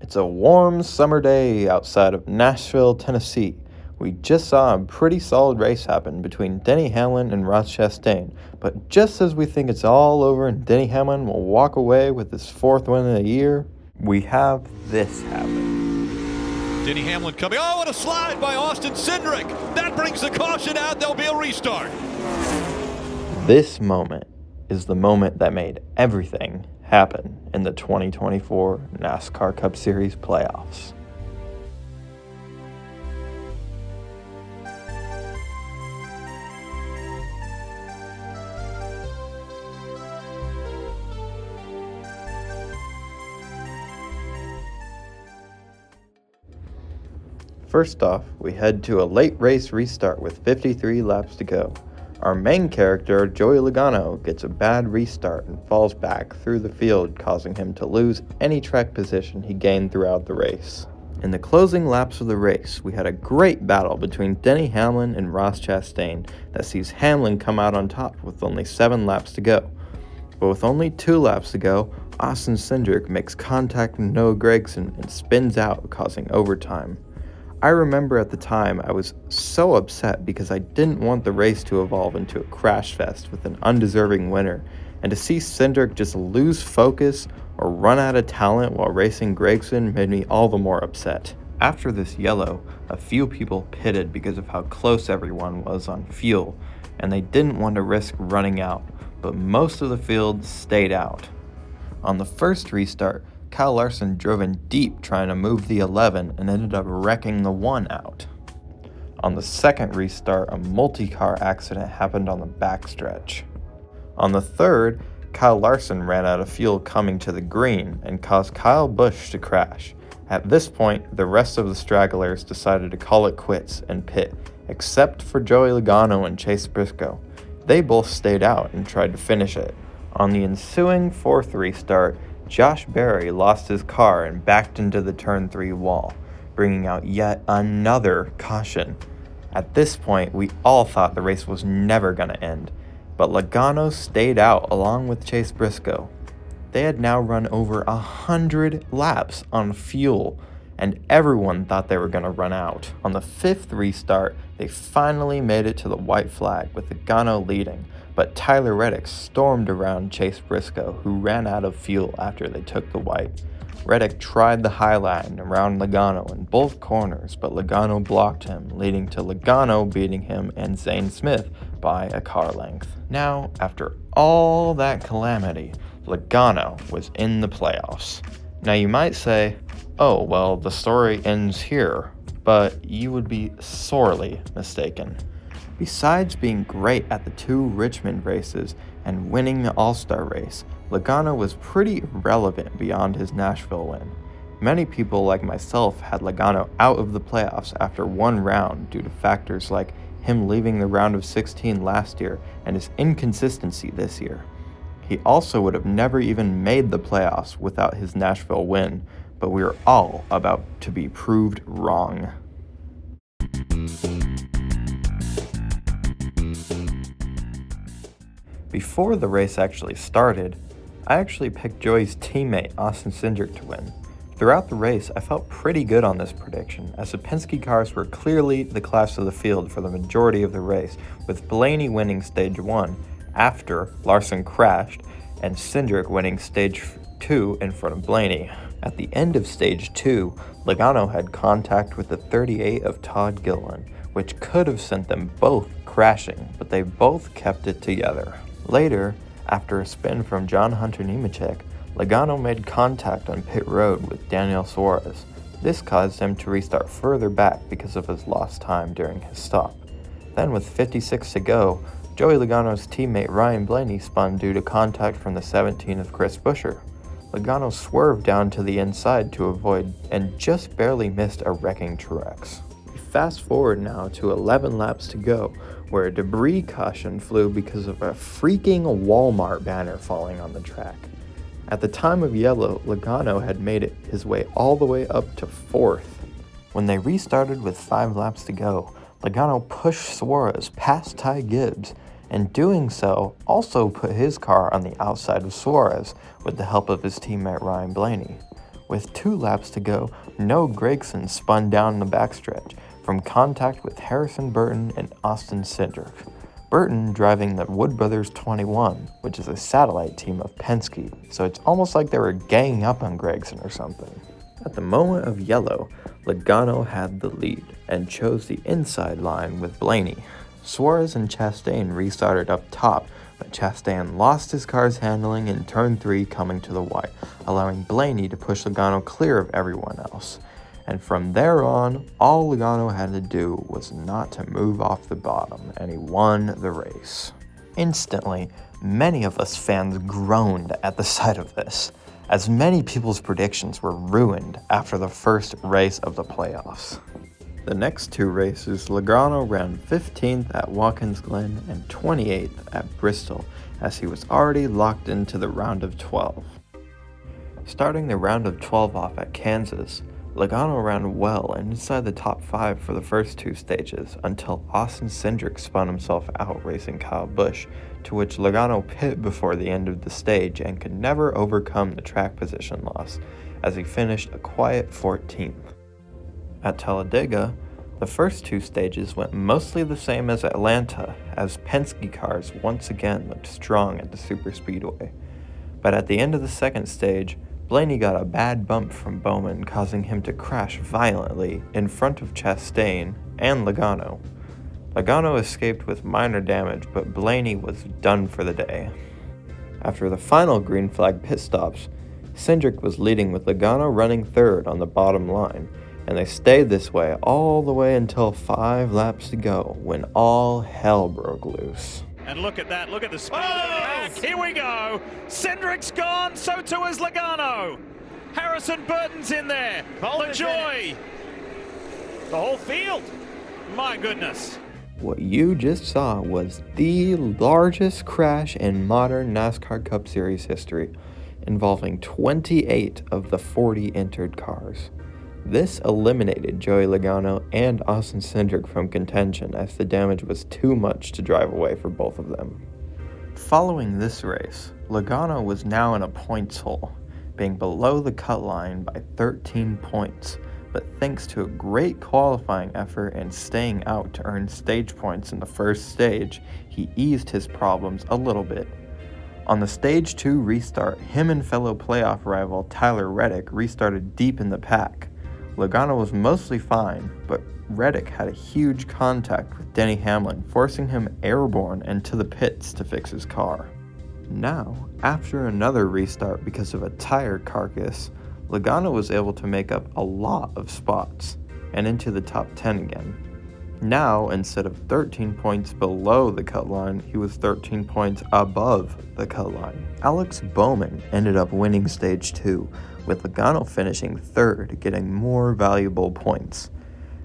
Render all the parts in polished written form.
It's a warm summer day outside of Nashville, Tennessee. We just saw a pretty solid race happen between Denny Hamlin and Ross Chastain, but just as we think it's all over and Denny Hamlin will walk away with his fourth win in a year, we have this happen. Denny Hamlin coming. Oh, what a slide by Austin Cindric. That brings the caution out. There'll be a restart. This moment is the moment that made everything happen in the 2024 NASCAR Cup Series playoffs. First off, we head to a late race restart with 53 laps to go. Our main character, Joey Logano, gets a bad restart and falls back through the field, causing him to lose any track position he gained throughout the race. In the closing laps of the race, we had a great battle between Denny Hamlin and Ross Chastain that sees Hamlin come out on top with only 7 laps to go. But with only 2 laps to go, Austin Cindric makes contact with Noah Gragson and spins out, causing overtime. I remember at the time I was so upset because I didn't want the race to evolve into a crash fest with an undeserving winner, and to see Cindric just lose focus or run out of talent while racing Gragson made me all the more upset. After this yellow, a few people pitted because of how close everyone was on fuel, and they didn't want to risk running out, but most of the field stayed out. On the first restart, Kyle Larson drove in deep trying to move the 11 and ended up wrecking the 1 out. On the second restart, a multi-car accident happened on the backstretch. On the third, Kyle Larson ran out of fuel coming to the green and caused Kyle Busch to crash. At this point, the rest of the stragglers decided to call it quits and pit, except for Joey Logano and Chase Briscoe. They both stayed out and tried to finish it. On the ensuing fourth restart, Josh Berry lost his car and backed into the turn 3 wall, bringing out yet another caution. At this point, we all thought the race was never going to end, but Logano stayed out along with Chase Briscoe. They had now run over 100 laps on fuel, and everyone thought they were going to run out. On the fifth restart, they finally made it to the white flag with Logano leading, but Tyler Reddick stormed around Chase Briscoe, who ran out of fuel after they took the white. Reddick tried the high line around Logano in both corners, but Logano blocked him, leading to Logano beating him and Zane Smith by a car length. Now, after all that calamity, Logano was in the playoffs. Now you might say, oh, well, the story ends here, but you would be sorely mistaken. Besides being great at the 2 Richmond races and winning the All-Star race, Logano was pretty irrelevant beyond his Nashville win. Many people like myself had Logano out of the playoffs after 1 round due to factors like him leaving the round of 16 last year and his inconsistency this year. He also would have never even made the playoffs without his Nashville win, but we are all about to be proved wrong. Before the race actually started, I actually picked Joey's teammate Austin Cindric to win. Throughout the race, I felt pretty good on this prediction, as the Penske cars were clearly the class of the field for the majority of the race, with Blaney winning stage 1 after Larson crashed, and Cindric winning stage 2 in front of Blaney. At the end of stage 2, Logano had contact with the 38 of Todd Gilliland, which could have sent them both crashing, but they both kept it together. Later, after a spin from John Hunter Nemechek, Logano made contact on pit road with Daniel Suarez. This caused him to restart further back because of his lost time during his stop. Then with 56 to go, Joey Logano's teammate Ryan Blaney spun due to contact from the 17 of Chris Buescher. Logano swerved down to the inside to avoid and just barely missed a wrecking Truex. Fast forward now to 11 laps to go, where a debris caution flew because of a freaking Walmart banner falling on the track. At the time of yellow, Logano had made it his way all the way up to 4th. When they restarted with 5 laps to go, Logano pushed Suarez past Ty Gibbs, and doing so also put his car on the outside of Suarez with the help of his teammate Ryan Blaney. With 2 laps to go, Noah Gragson spun down the backstretch from contact with Harrison Burton and Austin Cindric. Burton driving the Wood Brothers 21, which is a satellite team of Penske, so it's almost like they were ganging up on Gragson or something. At the moment of yellow, Logano had the lead and chose the inside line with Blaney. Suarez and Chastain restarted up top, but Chastain lost his car's handling in turn 3 coming to the white, allowing Blaney to push Logano clear of everyone else. And from there on, all Logano had to do was not to move off the bottom, and he won the race. Instantly, many of us fans groaned at the sight of this, as many people's predictions were ruined after the first race of the playoffs. The next 2 races, Logano ran 15th at Watkins Glen and 28th at Bristol, as he was already locked into the round of 12. Starting the round of 12 off at Kansas, Logano ran well and inside the top 5 for the first 2 stages until Austin Cindric spun himself out racing Kyle Busch, to which Logano pit before the end of the stage and could never overcome the track position loss, as he finished a quiet 14th. At Talladega, the first 2 stages went mostly the same as Atlanta, as Penske cars once again looked strong at the superspeedway. But at the end of the second stage, Blaney got a bad bump from Bowman, causing him to crash violently in front of Chastain and Logano. Logano escaped with minor damage, but Blaney was done for the day. After the final green flag pit stops, Cindric was leading with Logano running 3rd on the bottom line, and they stayed this way all the way until 5 laps to go, when all hell broke loose. And look at that, look at the speed of the pack. Here we go. Cindric's gone, so too is Logano. Harrison Burton's in there. LaJoy. The whole field. My goodness. What you just saw was the largest crash in modern NASCAR Cup Series history, involving 28 of the 40 entered cars. This eliminated Joey Logano and Austin Cindric from contention, as the damage was too much to drive away for both of them. Following this race, Logano was now in a points hole, being below the cut line by 13 points, but thanks to a great qualifying effort and staying out to earn stage points in the first stage, he eased his problems a little bit. On the Stage 2 restart, him and fellow playoff rival Tyler Reddick restarted deep in the pack. Logano was mostly fine, but Reddick had a huge contact with Denny Hamlin, forcing him airborne into the pits to fix his car. Now, after another restart because of a tire carcass, Logano was able to make up a lot of spots, and into the top 10 again. Now, instead of 13 points below the cut line, he was 13 points above the cut line. Alex Bowman ended up winning Stage 2, with Logano finishing 3rd, getting more valuable points.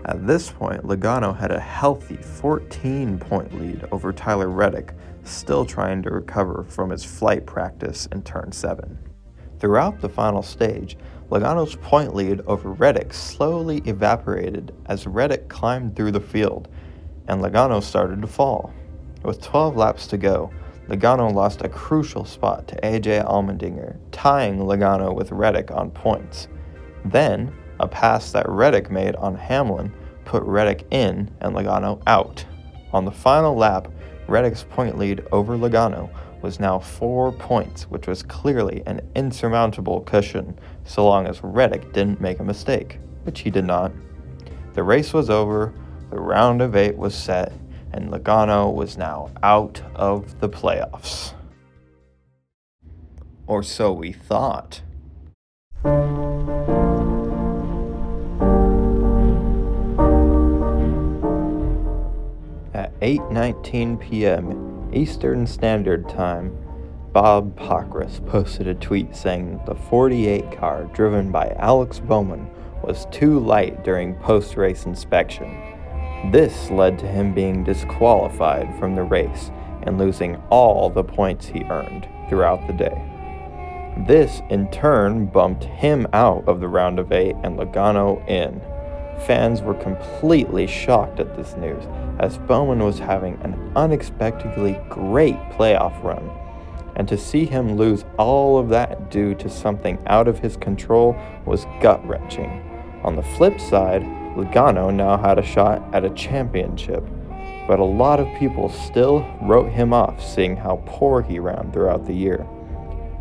At this point, Logano had a healthy 14-point lead over Tyler Reddick, still trying to recover from his flight practice in turn 7. Throughout the final stage, Logano's point lead over Reddick slowly evaporated as Reddick climbed through the field, and Logano started to fall. With 12 laps to go, Logano lost a crucial spot to AJ Allmendinger, tying Logano with Reddick on points. Then, a pass that Reddick made on Hamlin put Reddick in and Logano out. On the final lap, Reddick's point lead over Logano was now 4 points, which was clearly an insurmountable cushion, so long as Reddick didn't make a mistake, which he did not. The race was over, the round of 8 was set, and Logano was now out of the playoffs. Or so we thought. At 8:19 p.m. Eastern Standard Time, Bob Pockris posted a tweet saying the 48 car driven by Alex Bowman was too light during post-race inspection. This led to him being disqualified from the race and losing all the points he earned throughout the day. This, in turn, bumped him out of the round of 8 and Logano in. Fans were completely shocked at this news, as Bowman was having an unexpectedly great playoff run, and to see him lose all of that due to something out of his control was gut-wrenching. On the flip side, Logano now had a shot at a championship, but a lot of people still wrote him off seeing how poor he ran throughout the year.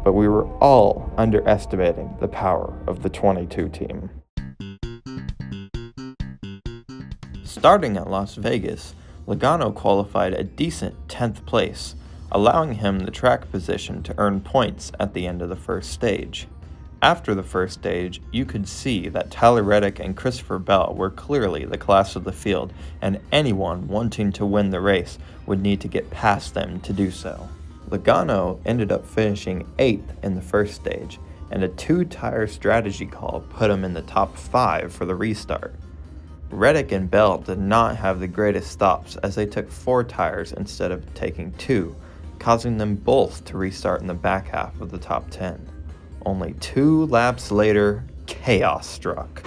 But we were all underestimating the power of the 22 team. Starting at Las Vegas, Logano qualified a decent 10th place, allowing him the track position to earn points at the end of the first stage. After the first stage, you could see that Tyler Reddick and Christopher Bell were clearly the class of the field, and anyone wanting to win the race would need to get past them to do so. Logano ended up finishing 8th in the first stage, and a 2-tire strategy call put him in the top 5 for the restart. Reddick and Bell did not have the greatest stops as they took 4 tires instead of taking 2, causing them both to restart in the back half of the top 10. Only 2 laps later, chaos struck.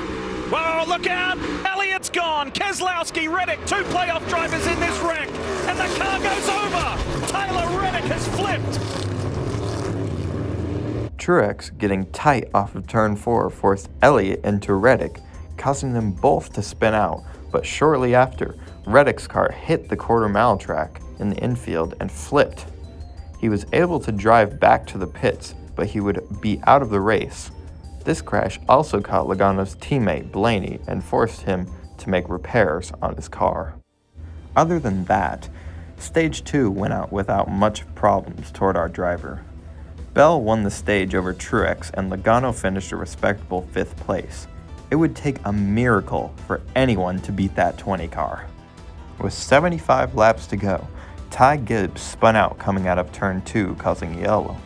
Whoa, look out! Elliott's gone! Keselowski, Reddick, 2 playoff drivers in this wreck, and the car goes over! Tyler Reddick has flipped! Truex, getting tight off of turn 4, forced Elliott into Reddick, causing them both to spin out, but shortly after, Reddick's car hit the quarter-mile track in the infield and flipped. He was able to drive back to the pits, but he would be out of the race. This crash also caught Logano's teammate Blaney and forced him to make repairs on his car. Other than that, Stage 2 went out without much problems toward our driver. Bell won the stage over Truex, and Logano finished a respectable 5th place. It would take a miracle for anyone to beat that 20 car. With 75 laps to go, Ty Gibbs spun out coming out of turn 2, causing yellow.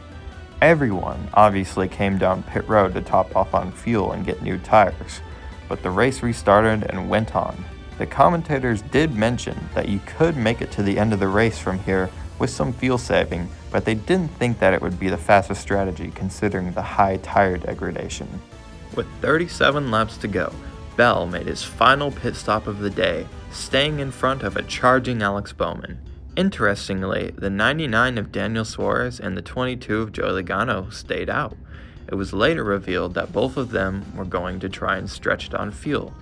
Everyone obviously came down pit road to top off on fuel and get new tires, but the race restarted and went on. The commentators did mention that you could make it to the end of the race from here with some fuel saving, but they didn't think that it would be the fastest strategy considering the high tire degradation. With 37 laps to go, Bell made his final pit stop of the day, staying in front of a charging Alex Bowman. Interestingly, the 99 of Daniel Suarez and the 22 of Joey Logano stayed out. It was later revealed that both of them were going to try and stretch it on fuel.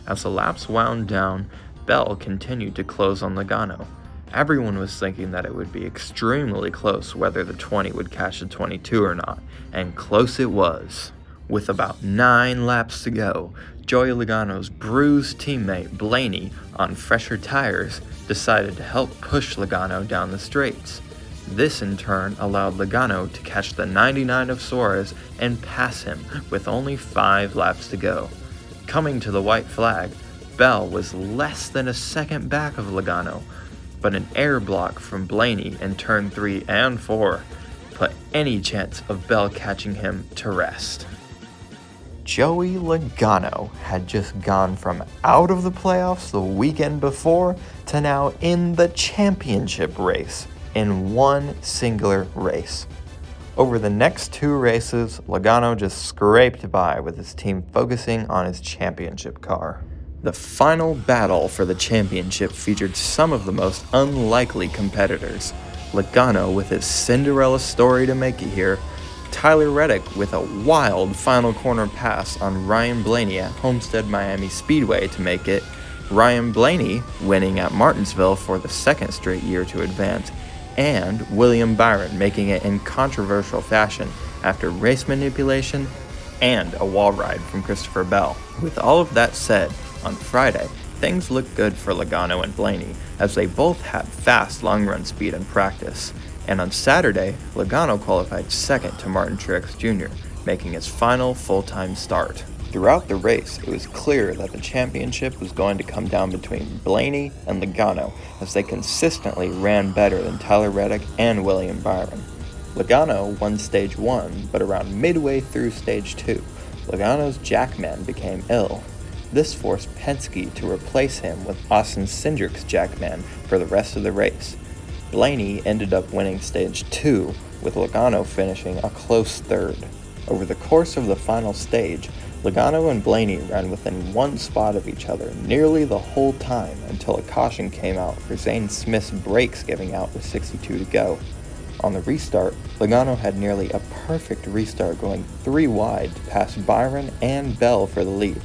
As the laps wound down, Bell continued to close on Logano. Everyone was thinking that it would be extremely close whether the 20 would catch the 22 or not, and close it was. With about 9 laps to go, Joey Logano's bruised teammate Blaney, on fresher tires, decided to help push Logano down the straights. This in turn allowed Logano to catch the 99 of Suarez and pass him with only 5 laps to go. Coming to the white flag, Bell was less than a second back of Logano, but an air block from Blaney in turn 3 and 4 put any chance of Bell catching him to rest. Joey Logano had just gone from out of the playoffs the weekend before to now in the championship race in one singular race. Over the next 2 races, Logano just scraped by with his team focusing on his championship car. The final battle for the championship featured some of the most unlikely competitors. Logano with his Cinderella story to make it here, Tyler Reddick with a wild final corner pass on Ryan Blaney at Homestead Miami Speedway to make it, Ryan Blaney winning at Martinsville for the 2nd straight year to advance, and William Byron making it in controversial fashion after race manipulation and a wall ride from Christopher Bell. With all of that said, on Friday, things looked good for Logano and Blaney as they both had fast long-run speed in practice. And on Saturday, Logano qualified 2nd to Martin Truex Jr., making his final full-time start. Throughout the race, it was clear that the championship was going to come down between Blaney and Logano as they consistently ran better than Tyler Reddick and William Byron. Logano won Stage 1, but around midway through Stage 2, Logano's Jackman became ill. This forced Penske to replace him with Austin Cindric's Jackman for the rest of the race. Blaney ended up winning Stage 2, with Logano finishing a close 3rd. Over the course of the final stage, Logano and Blaney ran within 1 spot of each other nearly the whole time until a caution came out for Zane Smith's brakes giving out with 62 to go. On the restart, Logano had nearly a perfect restart, going 3 wide to pass Byron and Bell for the lead.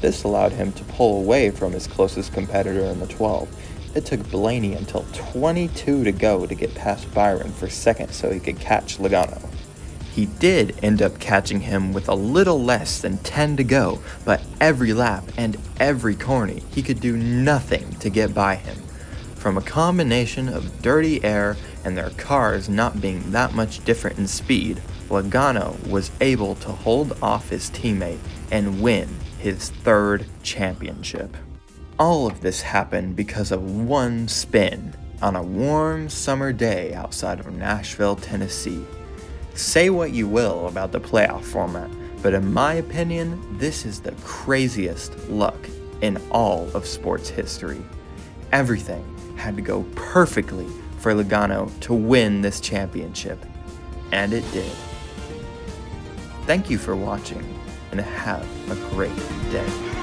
This allowed him to pull away from his closest competitor in the 12. It took Blaney until 22 to go to get past Byron for second so he could catch Logano. He did end up catching him with a little less than 10 to go, but every lap and every corner he could do nothing to get by him. From a combination of dirty air and their cars not being that much different in speed, Logano was able to hold off his teammate and win his 3rd championship. All of this happened because of one spin on a warm summer day outside of Nashville, Tennessee. Say what you will about the playoff format, but in my opinion, this is the craziest luck in all of sports history. Everything had to go perfectly for Logano to win this championship, and it did. Thank you for watching, and have a great day.